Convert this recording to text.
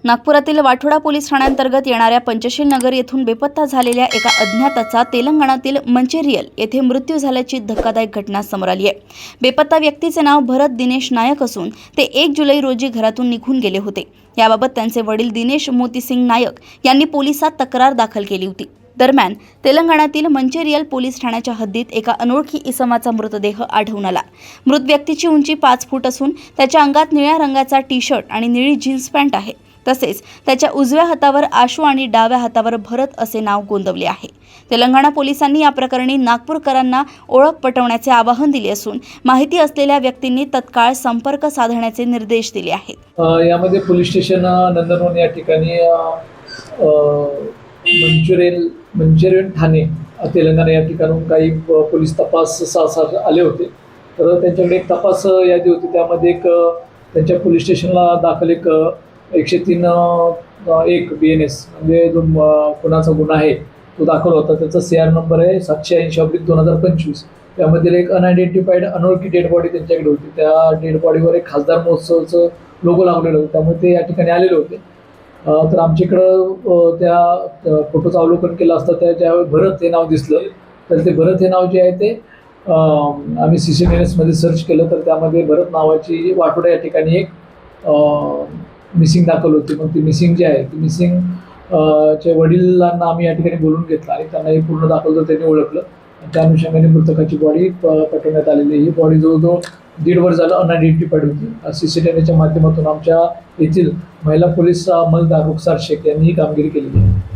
नागपुरातील वाठोडा पोलीस ठाण्याअंतर्गत येणाऱ्या पंचशील नगर येथून बेपत्ता झालेल्या एका अज्ञाताचा तेलंगणातील मंचेरियल येथे मृत्यू झाल्याची धक्कादायक घटना समोर आली आहे। बेपत्ता व्यक्तीचे नाव भरत दिनेश नायक असून ते 1 जुलै रोजी घरातून निघून गेले होते। याबाबत त्यांचे वडील दिनेश मोतीसिंग नायक यांनी पोलिसात तक्रार दाखल केली होती। दरम्यान तेलंगणातील मंचेरियल पोलीस ठाण्याच्या हद्दीत एका अनोळखी इसमाचा मृतदेह आढळून आला। मृत व्यक्तीची उंची 5 फूट असून त्याच्या अंगात निळ्या रंगाचा टी-शर्ट आणि निळी जीन्स पॅन्ट आहे। तसेच त्याच्या उजव्या हातावर आशू आणि डाव्या हातावर भरत असे नाव गोंदवले आहे। तेलंगणा पोलिसांनी या प्रकरणी नागपूरकरांना ओळख पटवण्याचे आवाहन दिले असून माहिती असलेल्या व्यक्तींनी तत्काळ संपर्क साधण्याचे निर्देश दिले आहेत। यामध्ये पोलीस स्टेशन नंदनवन या ठिकाणी मंचेरियल ठाणे तेलंगणा या ठिकाणून काही पोलीस तपास आले होते। तर त्यांच्याकडे एक तपास यादी होती, त्यामध्ये एक त्यांच्या पोलीस स्टेशनला दाखल एक 103-1 BNS म्हणजे जो खुनाचा गुन्हा आहे तो दाखल होता। त्याचा CR नंबर आहे 780/2025। त्यामधील एक अनआयडेंटिफाईड अनोळखी डेड बॉडी त्यांच्याकडे होती। त्या डेड बॉडीवर एक खासदार महोत्सवचं लोगो लावलेलं होतं, त्यामुळे ते या ठिकाणी आलेले होते। तर आमच्याकडं त्या फोटोचं अवलोकन केलं असता ज्यावेळी भरत हे नाव दिसलं, तर ते भरत हे नाव जे आहे ते आम्ही CCTVमध्ये सर्च केलं, तर त्यामध्ये भरत नावाची वाठोडा या ठिकाणी एक मिसिंग दाखल होती। मग ती मिसिंग जी आहे ती मिसिंग च्या वडिलांना आम्ही या ठिकाणी बोलून घेतलं आणि त्यांना हे पूर्ण दाखवलं, तर त्यांनी ओळखलं। त्या अनुषंगाने मृतकाची बॉडी पटवण्यात आलेली। ही बॉडी जवळजवळ 1.5 वर्ष झालं अनआयडेंटिफाईड होती। CCTVच्या माध्यमातून आमच्या येथील महिला पोलीस अंमलदार रुखसार शेख यांनी ही कामगिरी केलेली आहे।